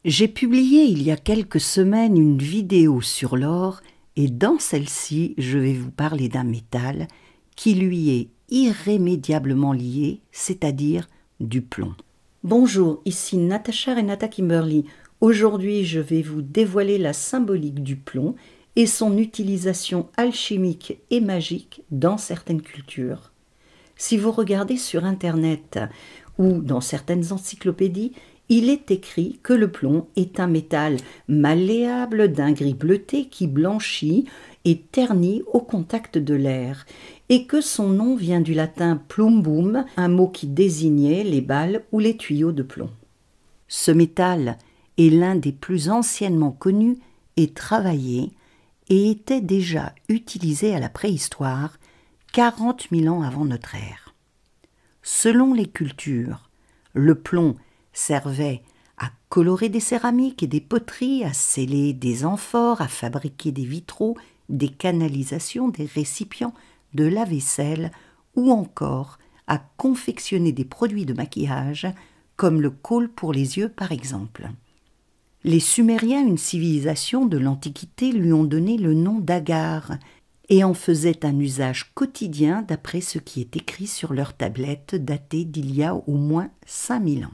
J'ai publié il y a quelques semaines une vidéo sur l'or et dans celle-ci, je vais vous parler d'un métal qui lui est irrémédiablement lié, c'est-à-dire du plomb. Bonjour, ici Natacha Renata Kimberly. Aujourd'hui, je vais vous dévoiler la symbolique du plomb et son utilisation alchimique et magique dans certaines cultures. Si vous regardez sur Internet ou dans certaines encyclopédies, il est écrit que le plomb est un métal malléable d'un gris bleuté qui blanchit et ternit au contact de l'air, et que son nom vient du latin plumbum, un mot qui désignait les balles ou les tuyaux de plomb. Ce métal est l'un des plus anciennement connus et travaillés, et était déjà utilisé à la préhistoire, 40 000 ans avant notre ère. Selon les cultures, le plomb servait à colorer des céramiques et des poteries, à sceller des amphores, à fabriquer des vitraux, des canalisations, des récipients, de la vaisselle ou encore à confectionner des produits de maquillage comme le kohl pour les yeux par exemple. Les Sumériens, une civilisation de l'Antiquité, lui ont donné le nom d'Agar et en faisaient un usage quotidien d'après ce qui est écrit sur leurs tablettes datées d'il y a au moins 5000 ans.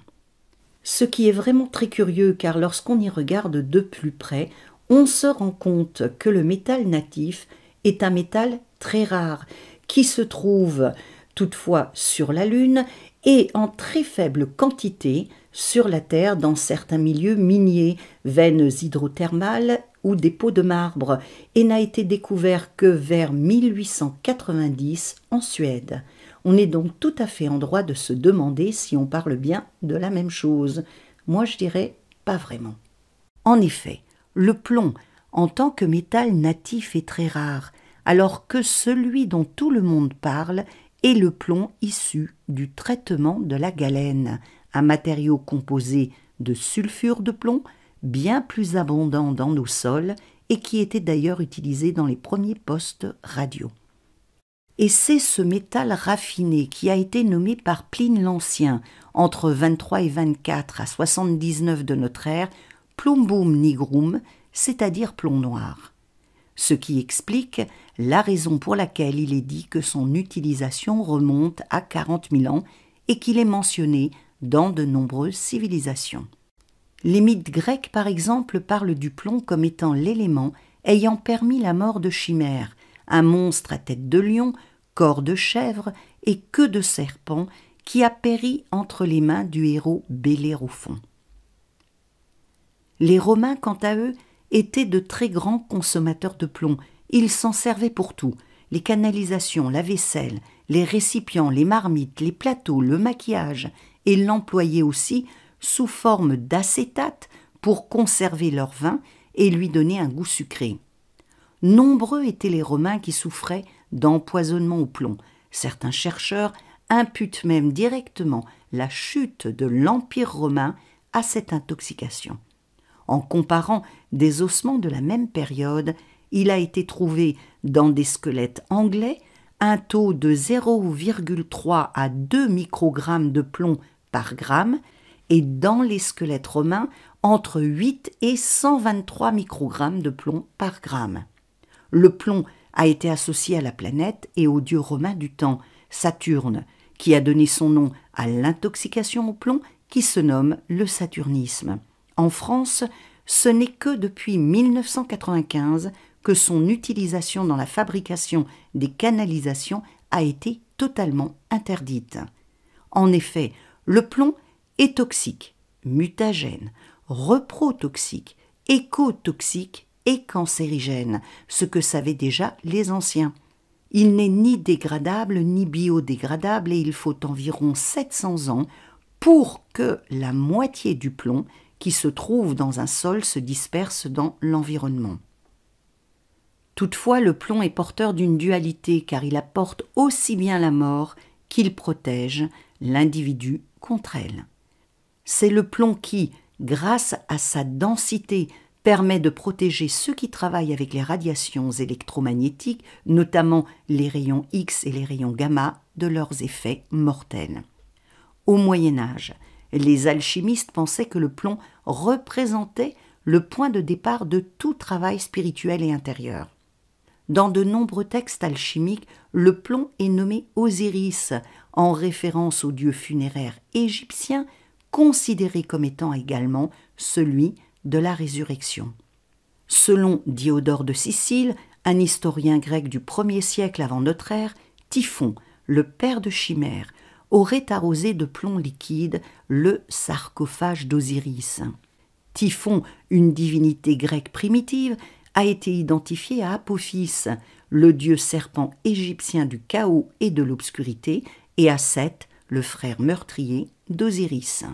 Ce qui est vraiment très curieux car lorsqu'on y regarde de plus près, on se rend compte que le métal natif est un métal très rare qui se trouve toutefois sur la Lune et en très faible quantité sur la Terre dans certains milieux miniers, veines hydrothermales ou dépôts de marbre et n'a été découvert que vers 1890 en Suède. On est donc tout à fait en droit de se demander si on parle bien de la même chose. Moi, je dirais pas vraiment. En effet, le plomb, en tant que métal natif, est très rare, alors que celui dont tout le monde parle est le plomb issu du traitement de la galène, un matériau composé de sulfure de plomb, bien plus abondant dans nos sols et qui était d'ailleurs utilisé dans les premiers postes radio. Et c'est ce métal raffiné qui a été nommé par Pline l'Ancien, entre 23 et 24 à 79 de notre ère, plumbum nigrum, c'est-à-dire plomb noir. Ce qui explique la raison pour laquelle il est dit que son utilisation remonte à 40 000 ans et qu'il est mentionné dans de nombreuses civilisations. Les mythes grecs, par exemple, parlent du plomb comme étant l'élément ayant permis la mort de Chimère, un monstre à tête de lion, corps de chèvre et queue de serpent qui a péri entre les mains du héros Bellérophon. Les Romains, quant à eux, étaient de très grands consommateurs de plomb. Ils s'en servaient pour tout, les canalisations, la vaisselle, les récipients, les marmites, les plateaux, le maquillage, et l'employaient aussi sous forme d'acétate pour conserver leur vin et lui donner un goût sucré. Nombreux étaient les Romains qui souffraient d'empoisonnement au plomb. Certains chercheurs imputent même directement la chute de l'Empire romain à cette intoxication. En comparant des ossements de la même période, il a été trouvé dans des squelettes anglais un taux de 0,3 à 2 microgrammes de plomb par gramme et dans les squelettes romains entre 8 et 123 microgrammes de plomb par gramme. Le plomb a été associé à la planète et au dieu romain du temps, Saturne, qui a donné son nom à l'intoxication au plomb qui se nomme le saturnisme. En France, ce n'est que depuis 1995 que son utilisation dans la fabrication des canalisations a été totalement interdite. En effet, le plomb est toxique, mutagène, reprotoxique, écotoxique et cancérigène, ce que savaient déjà les anciens. Il n'est ni dégradable ni biodégradable et il faut environ 700 ans pour que la moitié du plomb qui se trouve dans un sol se disperse dans l'environnement. Toutefois, le plomb est porteur d'une dualité car il apporte aussi bien la mort qu'il protège l'individu contre elle. C'est le plomb qui, grâce à sa densité, permet de protéger ceux qui travaillent avec les radiations électromagnétiques, notamment les rayons X et les rayons gamma, de leurs effets mortels. Au Moyen Âge, Les alchimistes pensaient que le plomb représentait le point de départ de tout travail spirituel et intérieur. Dans de nombreux textes alchimiques, le plomb est nommé Osiris, en référence au dieu funéraire égyptien, considéré comme étant également celui de la résurrection. Selon Diodore de Sicile, un historien grec du 1er siècle avant notre ère, Typhon, le père de Chimère, aurait arrosé de plomb liquide le sarcophage d'Osiris. Typhon, une divinité grecque primitive, a été identifié à Apophis, le dieu serpent égyptien du chaos et de l'obscurité, et à Seth, le frère meurtrier d'Osiris.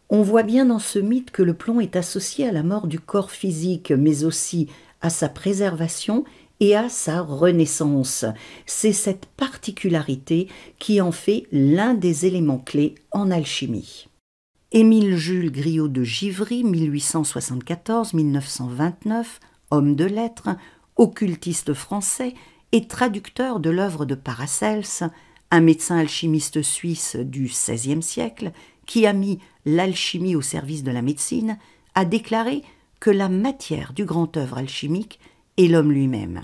On voit bien dans ce mythe que le plomb est associé à la mort du corps physique, mais aussi à sa préservation et à sa renaissance. C'est cette particularité qui en fait l'un des éléments clés en alchimie. Émile-Jules Griot de Givry, 1874-1929, homme de lettres, occultiste français et traducteur de l'œuvre de Paracels, un médecin alchimiste suisse du XVIe siècle qui a mis l'alchimie au service de la médecine, a déclaré que la matière du grand œuvre alchimique est l'homme lui-même.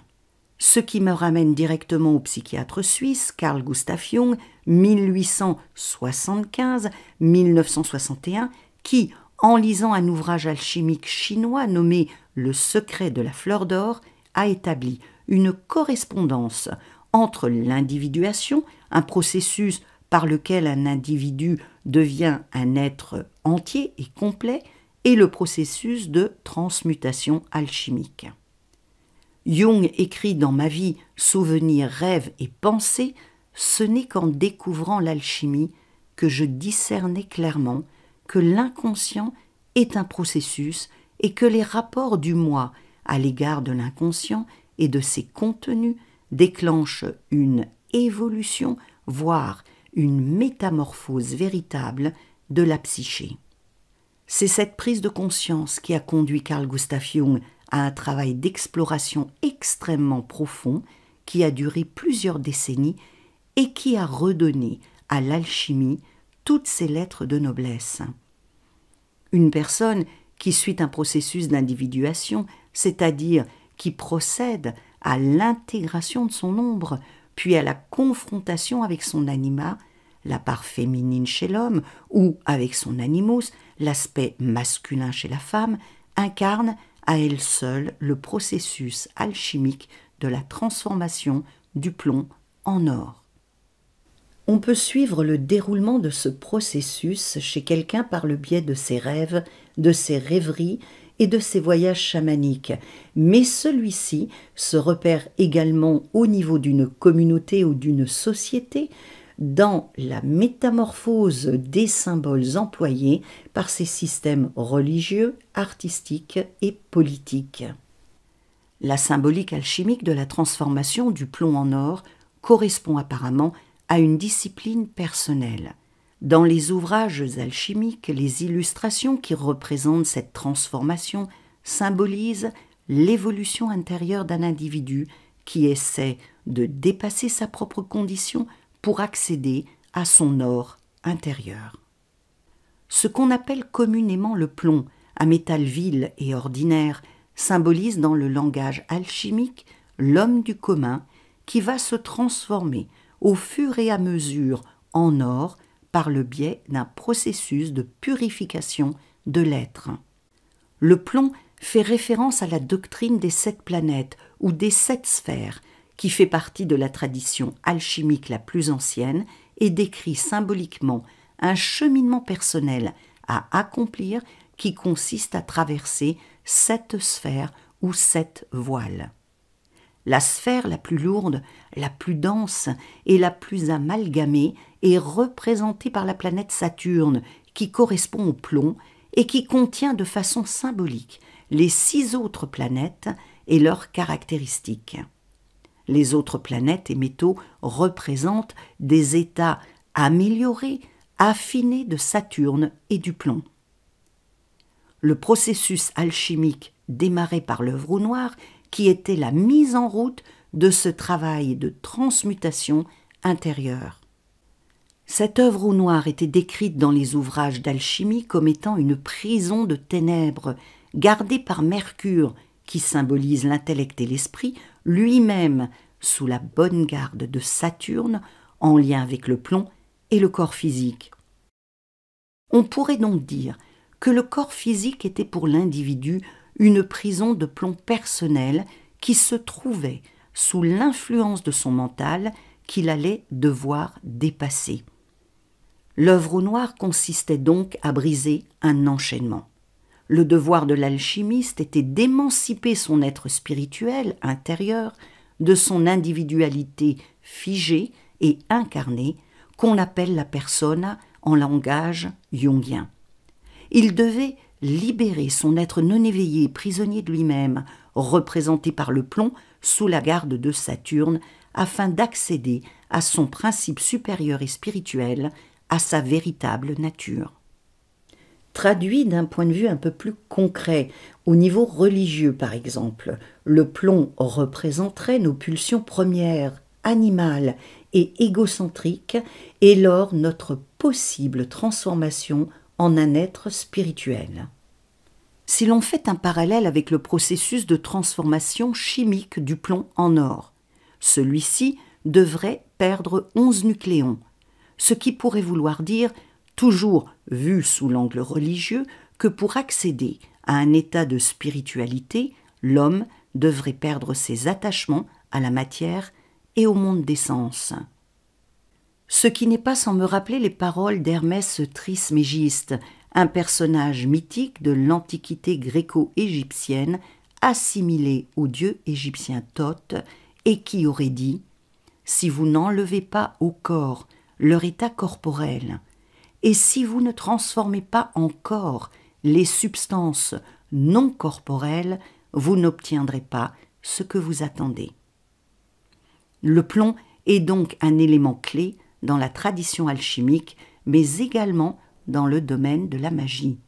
Ce qui me ramène directement au psychiatre suisse Carl Gustav Jung, 1875-1961, qui, en lisant un ouvrage alchimique chinois nommé « Le secret de la fleur d'or », a établi une correspondance entre l'individuation, un processus par lequel un individu devient un être entier et complet, et le processus de transmutation alchimique. Jung écrit dans Ma vie, souvenirs, rêves et pensées, ce n'est qu'en découvrant l'alchimie que je discernais clairement que l'inconscient est un processus et que les rapports du moi à l'égard de l'inconscient et de ses contenus déclenchent une évolution, voire une métamorphose véritable de la psyché. C'est cette prise de conscience qui a conduit Carl Gustav Jung à un travail d'exploration extrêmement profond qui a duré plusieurs décennies et qui a redonné à l'alchimie toutes ses lettres de noblesse. Une personne qui suit un processus d'individuation, c'est-à-dire qui procède à l'intégration de son ombre, puis à la confrontation avec son anima, la part féminine chez l'homme, ou avec son animus, l'aspect masculin chez la femme, incarne à elle seule le processus alchimique de la transformation du plomb en or. On peut suivre le déroulement de ce processus chez quelqu'un par le biais de ses rêves, de ses rêveries et de ses voyages chamaniques, mais celui-ci se repère également au niveau d'une communauté ou d'une société dans la métamorphose des symboles employés par ces systèmes religieux, artistiques et politiques. La symbolique alchimique de la transformation du plomb en or correspond apparemment à une discipline personnelle. Dans les ouvrages alchimiques, les illustrations qui représentent cette transformation symbolisent l'évolution intérieure d'un individu qui essaie de dépasser sa propre condition pour accéder à son or intérieur. Ce qu'on appelle communément le plomb, un métal vil et ordinaire, symbolise dans le langage alchimique l'homme du commun qui va se transformer au fur et à mesure en or par le biais d'un processus de purification de l'être. Le plomb fait référence à la doctrine des 7 planètes ou des 7 sphères, qui fait partie de la tradition alchimique la plus ancienne et décrit symboliquement un cheminement personnel à accomplir qui consiste à traverser 7 sphères ou 7 voiles. La sphère la plus lourde, la plus dense et la plus amalgamée est représentée par la planète Saturne, qui correspond au plomb et qui contient de façon symbolique les 6 autres planètes et leurs caractéristiques. Les autres planètes et métaux représentent des états améliorés, affinés de Saturne et du plomb. Le processus alchimique démarré par l'œuvre au noir, qui était la mise en route de ce travail de transmutation intérieure. Cette œuvre au noir était décrite dans les ouvrages d'alchimie comme étant une prison de ténèbres, gardée par Mercure, qui symbolise l'intellect et l'esprit, lui-même sous la bonne garde de Saturne, en lien avec le plomb et le corps physique. On pourrait donc dire que le corps physique était pour l'individu une prison de plomb personnel qui se trouvait sous l'influence de son mental qu'il allait devoir dépasser. L'œuvre au noir consistait donc à briser un enchaînement. Le devoir de l'alchimiste était d'émanciper son être spirituel intérieur de son individualité figée et incarnée qu'on appelle la persona en langage jungien. Il devait libérer son être non éveillé, prisonnier de lui-même, représenté par le plomb sous la garde de Saturne, afin d'accéder à son principe supérieur et spirituel, à sa véritable nature. Traduit d'un point de vue un peu plus concret, au niveau religieux par exemple, le plomb représenterait nos pulsions premières, animales et égocentriques, et lors notre possible transformation en un être spirituel. Si l'on fait un parallèle avec le processus de transformation chimique du plomb en or, celui-ci devrait perdre 11 nucléons, ce qui pourrait vouloir dire, toujours vu sous l'angle religieux, que pour accéder à un état de spiritualité, l'homme devrait perdre ses attachements à la matière et au monde des sens. Ce qui n'est pas sans me rappeler les paroles d'Hermès Trismégiste, un personnage mythique de l'antiquité gréco-égyptienne assimilé au dieu égyptien Thoth et qui aurait dit « Si vous n'enlevez pas au corps leur état corporel, et si vous ne transformez pas en corps les substances non corporelles, vous n'obtiendrez pas ce que vous attendez. » Le plomb est donc un élément clé dans la tradition alchimique, mais également dans le domaine de la magie.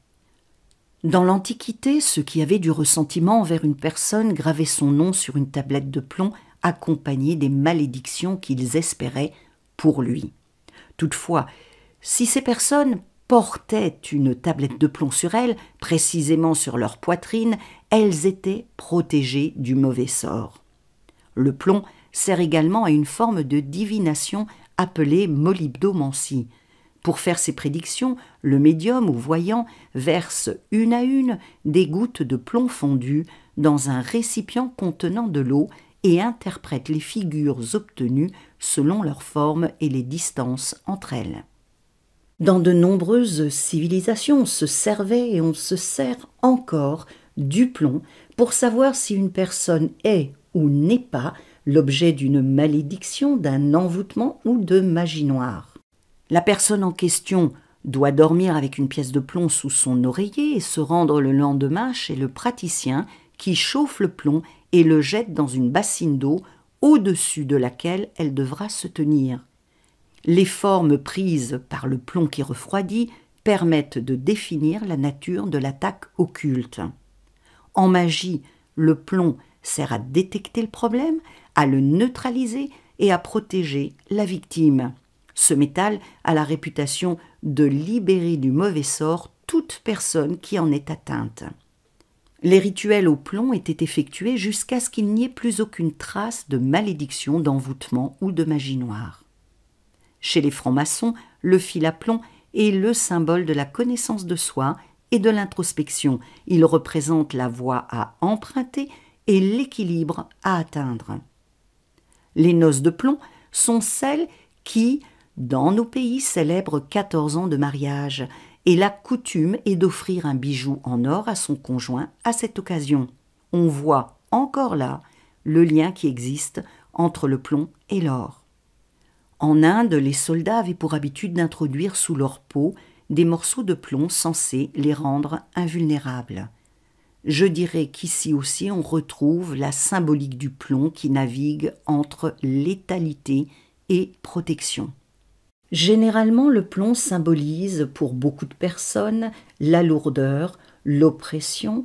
Dans l'Antiquité, ceux qui avaient du ressentiment envers une personne gravaient son nom sur une tablette de plomb accompagnée des malédictions qu'ils espéraient pour lui. Toutefois, si ces personnes portaient une tablette de plomb sur elles, précisément sur leur poitrine, elles étaient protégées du mauvais sort. Le plomb sert également à une forme de divination appelée molybdomancie. Pour faire ses prédictions, le médium ou voyant verse une à une des gouttes de plomb fondu dans un récipient contenant de l'eau et interprète les figures obtenues selon leur forme et les distances entre elles. Dans de nombreuses civilisations, on se servait et on se sert encore du plomb pour savoir si une personne est ou n'est pas l'objet d'une malédiction, d'un envoûtement ou de magie noire. La personne en question doit dormir avec une pièce de plomb sous son oreiller et se rendre le lendemain chez le praticien qui chauffe le plomb et le jette dans une bassine d'eau au-dessus de laquelle elle devra se tenir. Les formes prises par le plomb qui refroidit permettent de définir la nature de l'attaque occulte. En magie, le plomb sert à détecter le problème, à le neutraliser et à protéger la victime. Ce métal a la réputation de libérer du mauvais sort toute personne qui en est atteinte. Les rituels au plomb étaient effectués jusqu'à ce qu'il n'y ait plus aucune trace de malédiction, d'envoûtement ou de magie noire. Chez les francs-maçons, le fil à plomb est le symbole de la connaissance de soi et de l'introspection. Il représente la voie à emprunter et l'équilibre à atteindre. Les noces de plomb sont celles qui, dans nos pays, célèbrent 14 ans de mariage, et la coutume est d'offrir un bijou en or à son conjoint à cette occasion. On voit encore là le lien qui existe entre le plomb et l'or. En Inde, les soldats avaient pour habitude d'introduire sous leur peau des morceaux de plomb censés les rendre invulnérables. Je dirais qu'ici aussi on retrouve la symbolique du plomb qui navigue entre létalité et protection. Généralement, le plomb symbolise pour beaucoup de personnes la lourdeur, l'oppression,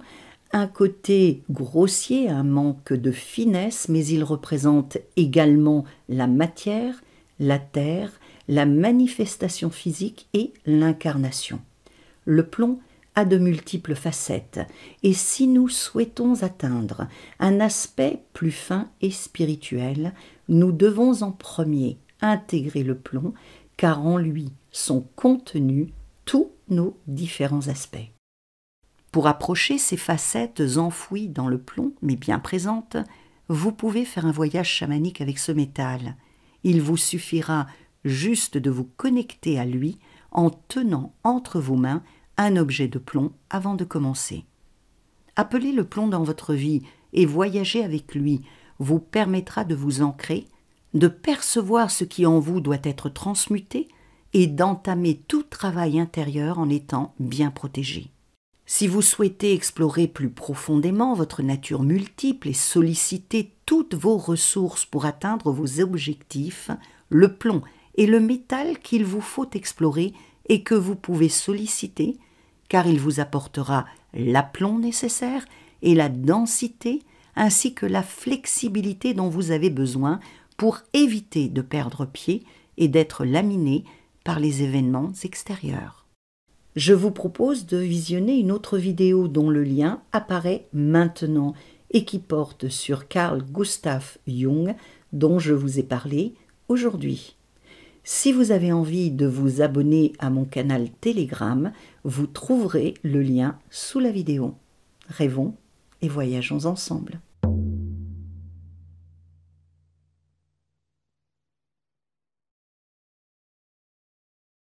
un côté grossier, un manque de finesse, mais il représente également la matière, la terre, la manifestation physique et l'incarnation. Le plomb a de multiples facettes, et si nous souhaitons atteindre un aspect plus fin et spirituel, nous devons en premier intégrer le plomb, car en lui sont contenus tous nos différents aspects. Pour approcher ces facettes enfouies dans le plomb, mais bien présentes, vous pouvez faire un voyage chamanique avec ce métal. Il vous suffira juste de vous connecter à lui en tenant entre vos mains un objet de plomb avant de commencer. Appeler le plomb dans votre vie et voyager avec lui vous permettra de vous ancrer, de percevoir ce qui en vous doit être transmuté et d'entamer tout travail intérieur en étant bien protégé. Si vous souhaitez explorer plus profondément votre nature multiple et solliciter toutes vos ressources pour atteindre vos objectifs, le plomb est le métal qu'il vous faut explorer et que vous pouvez solliciter, car il vous apportera l'aplomb nécessaire et la densité ainsi que la flexibilité dont vous avez besoin pour éviter de perdre pied et d'être laminé par les événements extérieurs. Je vous propose de visionner une autre vidéo dont le lien apparaît maintenant et qui porte sur Carl Gustav Jung dont je vous ai parlé aujourd'hui. Si vous avez envie de vous abonner à mon canal Telegram, vous trouverez le lien sous la vidéo. Rêvons et voyageons ensemble.